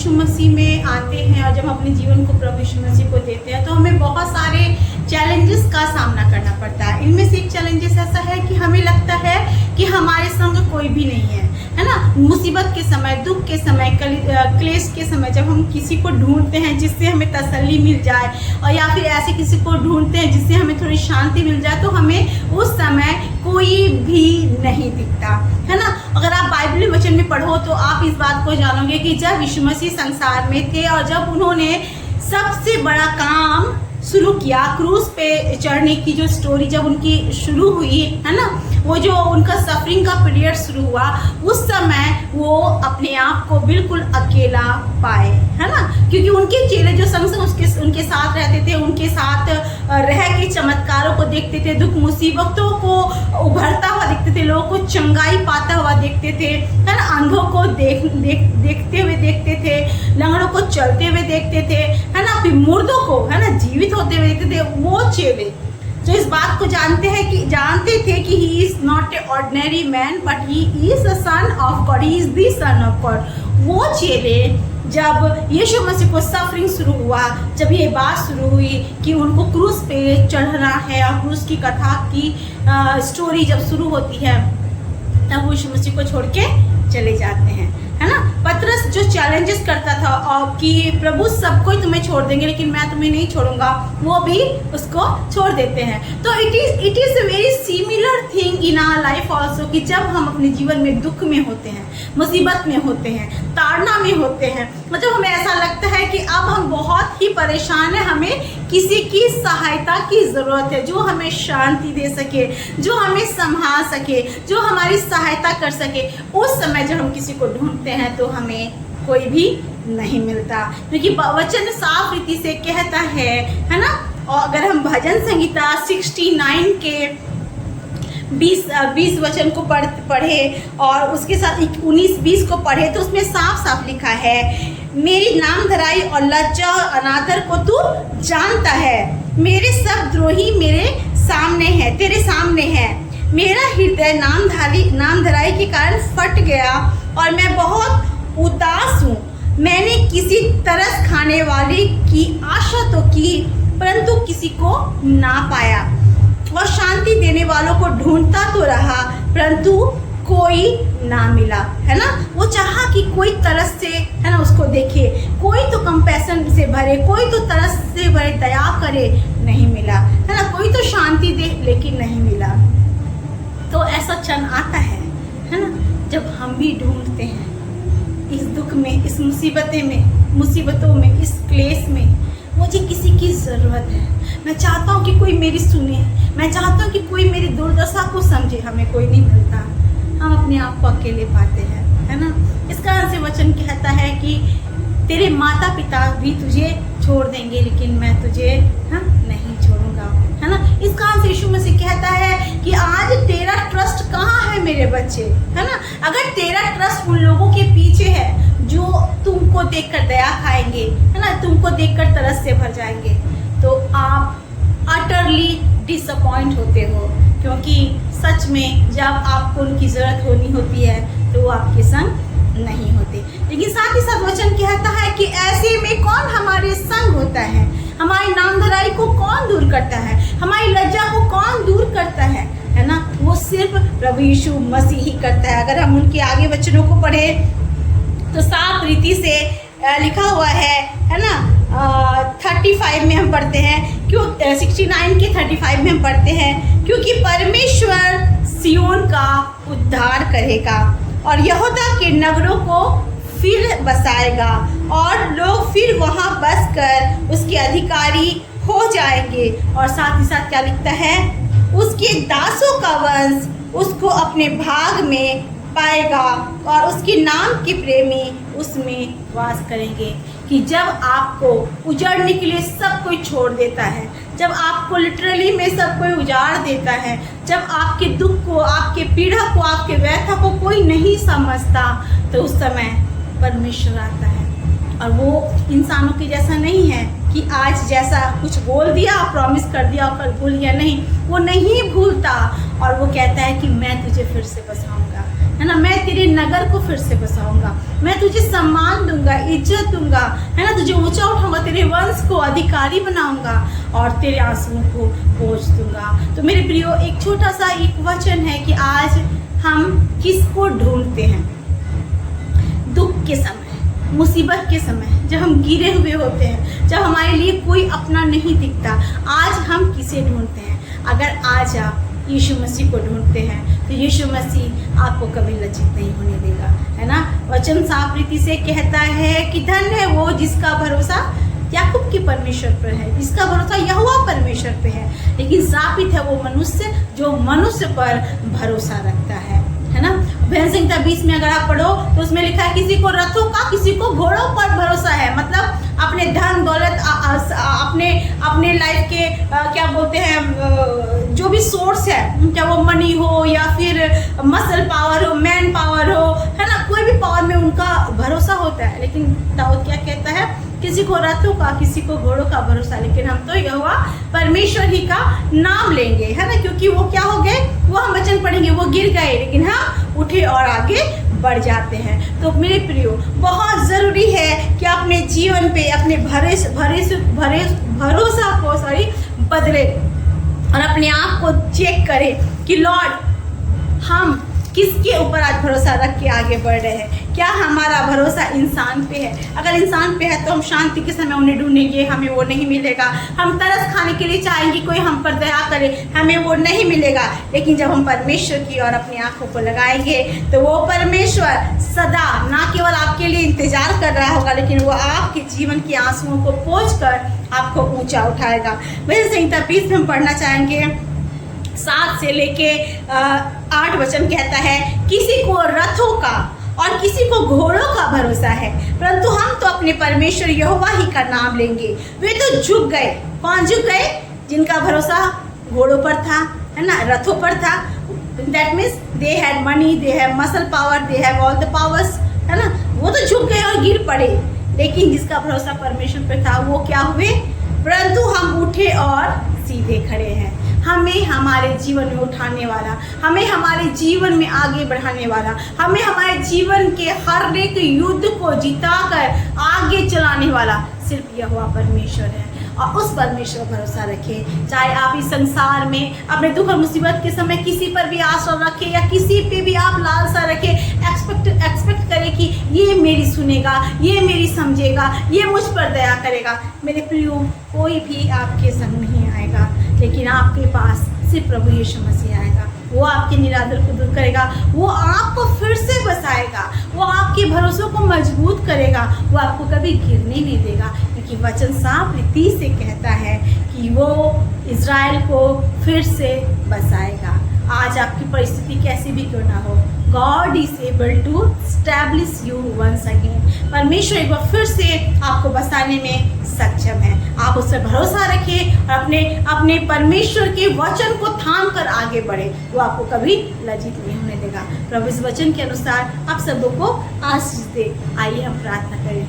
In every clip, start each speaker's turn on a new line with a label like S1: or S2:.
S1: यीशु मसीह में आते हैं और जब हम अपने जीवन को प्रभु यीशु मसीह को देते हैं तो हमें बहुत सारे चैलेंजेस का सामना करना पड़ता है। इनमें से एक चैलेंजेस ऐसा है कि हमें लगता है कि हमारे संग कोई भी नहीं है ना। मुसीबत के समय, दुख के समय, क्लेश के समय जब हम किसी को ढूंढते हैं जिससे हमें तसल्ली मिल जाए, और या फिर ऐसे किसी को ढूंढते हैं जिससे हमें थोड़ी शांति मिल जाए, तो हमें उस समय कोई भी नहीं दिखता है ना। अगर आप बाइबल वचन में पढ़ो तो आप इस बात को जानोगे कि जब यीशु मसीह संसार में थे और जब उन्होंने सबसे बड़ा काम शुरू किया, क्रूस पे चढ़ने की जो स्टोरी जब उनकी शुरू हुई है ना, वो जो उनका सफरिंग का पीरियड शुरू हुआ, उस समय वो अपने आप को बिल्कुल अकेला पाए, है ना। क्योंकि उनके चेले जो संग उनके साथ रहते थे, उनके साथ रह के चमत्कारों को देखते थे, दुख मुसीबतों को उभरता हुआ देखते थे, लोगों को चंगाई पाता हुआ देखते थे, है ना। अंधों को देखते हुए देखते थे, लंगड़ों को चलते हुए देखते थे, है ना। फिर मुर्दों को, है ना, जीवित होते हुए देखते थे। वो चेले जो इस बात को जानते थे कि he is not a ordinary man but he is the son of God, he is the son of God. वो चेले जब यीशु मसीह को सफरिंग शुरू हुआ, जब ये बात शुरू हुई कि उनको क्रूस पे चढ़ना है और क्रूस की कथा की स्टोरी जब शुरू होती है, तब वो यीशु मसीह को छोड़ के चले जाते हैं, है ना। पतरस जो चैलेंजेस करता था और कि प्रभु सबको ही तुम्हें छोड़ देंगे लेकिन मैं तुम्हें नहीं छोड़ूंगा, वो भी उसको छोड़ देते हैं। तो it is a very similar thing in our life also कि जब हम अपने जीवन में दुख में होते हैं, मुसीबत में होते हैं, ताड़ना में होते हैं, मतलब हमें ऐसा लगता है कि अब हम बहुत ही परेशान हैं, हमें किसी की सहायता की ज़रूरत है जो हमें शांति दे सके, जो हमें संभाल सके, जो हमारी सहायता कर सके। उस समय जब हम किसी को ढूंढते हैं तो हमें कोई भी नहीं मिलता, क्योंकि वचन साफ रीति से कहता है ना। और अगर हम भजन संहिता 69 के 20 वचन को पढ़े और उसके साथ 19-20 को पढ़े तो उसमें साफ साफ लिखा है, मेरी नाम धराई और लज्जा और अनादर को तू जानता है, मेरे सब द्रोही मेरे सामने हैं, तेरे सामने हैं। मेरा हृदय नाम धराई के कारण फट गया और मैं बहुत उदास हूँ। मैंने किसी तरस खाने वाले की आशा तो की परंतु किसी को ना पाया, और शांति देने वालों को ढूंढता तो रहा परंतु कोई ना मिला, है ना। वो चाहा कि कोई तरस से, है ना, उसको देखे, कोई तो कंपैशन से भरे, कोई तो तरस से भरे दया करे, नहीं मिला, है ना। कोई तो शांति दे लेकिन नहीं मिला। तो ऐसा क्षण आता है ना, जब हम भी ढूंढते हैं इस दुख में, इस मुसीबतों में, इस क्लेश में, मुझे किसी की ज़रूरत है। मैं चाहता हूँ कि कोई मेरी सुने, मैं चाहता हूँ कि कोई मेरी दुर्दशा को समझे, हमें कोई नहीं मिलता, हम अपने आप को अकेले पाते हैं, है ना। इस कारण से वचन कहता है कि तेरे माता पिता भी तुझे छोड़ देंगे लेकिन मैं तुझे नहीं छोड़ूंगा, है ना। इस कारण से यीशु मसीह कहता है कि आज तेरा ट्रस्ट कहाँ है मेरे बच्चे, है ना। अगर तेरा ट्रस्ट उन लोगों के पीछे है जो तुमको देखकर दया खाएंगे, है ना, तुमको देखकर तरस से भर जाएंगे, तो आप अटरली डिसअपॉइंट होते हो, क्योंकि सच में जब आपको उनकी ज़रूरत होती है तो वो आपके संग नहीं होते। लेकिन साथ ही साथ वचन कहता है कि ऐसे में कौन हमारे संग होता है, हमारी नामधराई को कौन दूर करता है, हमारी लज्जा को कौन दूर करता है ना। वो सिर्फ प्रभु यीशु मसीह ही करता है। अगर हम उनके आगे वचनों को पढ़े तो साफ रीति से लिखा हुआ है ना। 35 में हम पढ़ते हैं, क्यों 69 के 35 में हम पढ़ते हैं, क्योंकि परमेश्वर सियोन का उद्धार करेगा और यहूदा के नगरों को फिर बसाएगा और लोग फिर वहाँ बसकर उसके अधिकारी हो जाएंगे। और साथ ही साथ क्या लिखता है, उसके दासों का वंश उसको अपने भाग में पाएगा और उसके नाम के प्रेमी उसमें वास करेंगे। कि जब आपको उजाड़ने के लिए सब कोई छोड़ देता है, जब आपको लिटरली में सब कोई उजाड़ देता है, जब आपके दुख को, आपके पीड़ा को, आपके व्यथा को कोई नहीं समझता, तो उस समय परमेश्वर आता है। और वो इंसानों के जैसा नहीं है कि आज जैसा कुछ बोल दिया, प्रॉमिस कर दिया और कल भूल गया, नहीं, वो नहीं भूलता। और वो कहता है कि मैं तुझे फिर से बसाऊंगा, है ना, मैं तेरे नगर को फिर से बसाऊंगा, मैं तुझे सम्मान दूंगा, इज्जत दूंगा, है ना, तुझे ऊंचा उठाऊंगा, तेरे वंश को अधिकारी बनाऊंगा और तेरे आंसुओं को पोंछ दूंगा। तो मेरे प्रियो, एक छोटा सा एक वचन है कि आज हम किसको ढूंढते हैं? दुख के समय, मुसीबत के समय, जब हम गिरे हुए होते हैं, जब हमारे लिए कोई अपना नहीं दिखता, आज हम किसे ढूंढते हैं? अगर आज आप यीशु मसीह को ढूंढते हैं तो यीशु मसीह आपको कभी लज्जित नहीं होने देगा, है ना। वचन साफ रीति से कहता है कि धन्य है वो जिसका भरोसा याकूब के परमेश्वर पर है, जिसका भरोसा यहोवा परमेश्वर पे है, लेकिन श्रापित है वो मनुष्य जो मनुष्य पर भरोसा रखता है ना। भजन संहिता 20 में अगर आप पढ़ो तो उसमें लिखा है किसी को रथों का, किसी को घोड़ों पर भरोसा है, मतलब अपने धन दौलत, अपने लाइफ के क्या बोलते हैं, जो भी सोर्स है, क्या वो मनी हो या फिर मसल पावर हो, मैन पावर हो, है ना, कोई भी पावर में उनका भरोसा होता है। लेकिन दाऊद क्या कहता है? किसी को रथों का, किसी को घोड़ों का भरोसा, लेकिन हम तो यहोवा परमेश्वर ही का नाम लेंगे, है ना, क्योंकि वो क्या हो गए, वो हम वचन पढ़ेंगे, वो गिर गए लेकिन हम उठे और आगे बढ़ जाते हैं। तो मेरे प्रियो, बहुत ज़रूरी है कि अपने जीवन पे अपने भरोसा को बदले और अपने आप को चेक करें कि लॉर्ड, हम किसके ऊपर आज भरोसा रख के आगे बढ़ रहे हैं? क्या हमारा भरोसा इंसान पे है? अगर इंसान पे है तो हम शांति के समय उन्हें ढूंढेंगे, हमें वो नहीं मिलेगा। हम तरस खाने के लिए चाहेंगे कोई हम पर दया करे, हमें वो नहीं मिलेगा। लेकिन जब हम परमेश्वर की और अपनी आंखों को लगाएंगे तो वो परमेश्वर सदा ना केवल आपके लिए इंतजार कर रहा होगा, लेकिन वो आपके जीवन के आंसुओं को पोंछ कर आपको ऊंचा उठाएगा। भजन संहिता 20 में हम पढ़ना चाहेंगे 7 से लेके 8 वचन कहता है, किसी को रथों का और किसी को घोड़ों का भरोसा है, परंतु हम तो अपने परमेश्वर यहोवा ही का नाम लेंगे। वे तो झुक गए। कौन झुक गए? जिनका भरोसा घोड़ों पर था, है ना, रथों पर था। That means they had money, they have muscle power, they have all the powers, है ना, वो तो झुक गए और गिर पड़े। लेकिन जिसका भरोसा परमेश्वर पर था वो क्या हुए? परंतु हम उठे और सीधे खड़े हैं। हमें हमारे जीवन में उठाने वाला, हमें हमारे जीवन में आगे बढ़ाने वाला, हमें हमारे जीवन के हर एक युद्ध को जिताकर आगे चलाने वाला सिर्फ यहोवा परमेश्वर है। और उस परमेश्वर पर भरोसा रखें। चाहे आप इस संसार में अपने दुख और मुसीबत के समय किसी पर भी आशा रखें या किसी पे भी आप लालसा रखें, एक्सपेक्ट करें कि ये मेरी सुनेगा, ये मेरी समझेगा, ये मुझ पर दया करेगा। मेरे प्रियो, कोई भी आपके संग नहीं आएगा, लेकिन आपके पास सिर्फ प्रभु यीशु मसीह आएगा। वो आपके निरादर को दूर करेगा, वो आपको फिर से बसाएगा, वो आपके भरोसों को मजबूत करेगा, वो आपको कभी गिरने नहीं देगा, क्योंकि वचन साफ रीति से कहता है कि वो इज़राइल को फिर से बसाएगा। आज आपकी परिस्थिति कैसी भी क्यों ना हो, God is able to establish you once again. परमेश्वर एक बार फिर से आपको बसाने में सक्षम है। आप उस पर भरोसा रखें और अपने परमेश्वर के वचन को थाम कर आगे बढ़े, वो आपको कभी लज्जित नहीं होने देगा। प्रभु इस वचन के अनुसार आप सबों को आशीष दे। आइए हम प्रार्थना करें।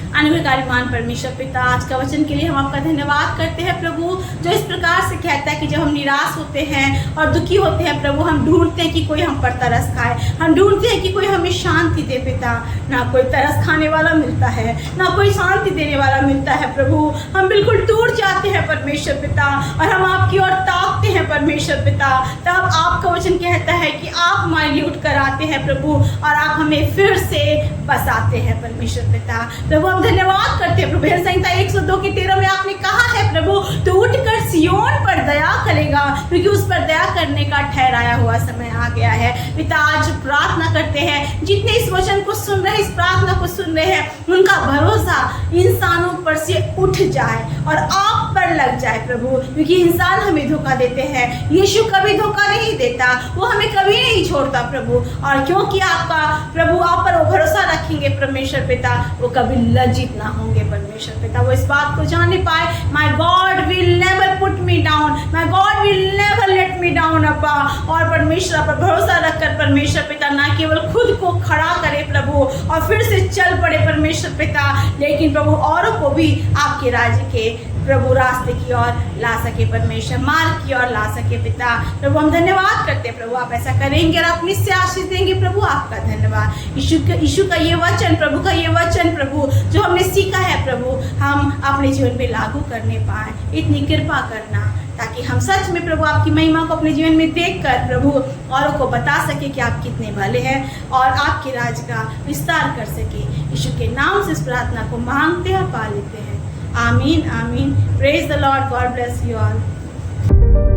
S1: अनुग्रहकारी परमेश्वर पिता, आज का वचन के लिए हम आपका धन्यवाद करते हैं प्रभु, जो इस प्रकार से कहता है कि जब हम निराश होते हैं और दुखी होते हैं प्रभु, हम ढूंढते हैं कि कोई हम पर तरस खाए, हम ढूंढते हैं कि कोई हमें शांति दे पिता। ना कोई तरस खाने वाला मिलता है, ना कोई शांति देने वाला मिलता है प्रभु। हम बिल्कुल टूट जाते हैं परमेश्वर पिता और हम आपकी ओर ताकते हैं परमेश्वर पिता। तब आपका वचन कहता है कि आप हमारे लिए उठ कर आते हैं प्रभु और आप हमें फिर से बसाते हैं परमेश्वर पिता। प्रभु हम धन्यवाद करते हैं प्रभु। संहिता 102:13 में आपने कहा है प्रभु, तो उठकर सियोन पर दया करेगा, क्योंकि उस पर दया करने का ठहराया हुआ समय आ गया है। पिता, आज प्रार्थना करते हैं जितने इस वचन को सुन रहे हैं, इस प्रार्थना को सुन रहे हैं, उनका भरोसा इंसानों पर से उठ जाए और आप पर लग जाए प्रभु, क्योंकि इंसान हमें धोखा देते हैं, यीशु कभी धोखा नहीं देता, वो हमें कभी नहीं छोड़ता प्रभु। और क्योंकि आपका प्रभु आप पर वो भरोसा रखेंगे परमेश्वर पिता, वो कभी लज्जित ना होंगे परमेश्वर पिता। वो इस बात को जाने पाए, my God will never put me down, my God will never let me down अप्पा। और परमेश्वर पर भरोसा रखकर परमेश्वर पिता ना केवल खुद को खड़ा करे प्रभु और फिर से चल पड़े परमेश्वर पिता, लेकिन प्रभु औरों को भी आपके राज्य के प्रभु रास्ते की ओर ला सके, परमेश्वर मार्ग की ओर ला सके। पिता प्रभु हम धन्यवाद करते हैं, प्रभु आप ऐसा करेंगे और आप निश्चय आशीष देंगे। प्रभु आपका धन्यवाद। यीशु का ये वचन, प्रभु का ये वचन प्रभु जो हमने सीखा है प्रभु, हम अपने जीवन में लागू करने पाए। इतनी कृपा करना ताकि हम सच में प्रभु आपकी महिमा को अपने जीवन में देखकर प्रभु औरों को बता सके कि आप कितने भले हैं और आपके राज का विस्तार कर सके। यीशु के नाम से इस प्रार्थना को मांगते हैं और पा लेते हैं। आमीन आमीन। Praise the Lord. God bless you all.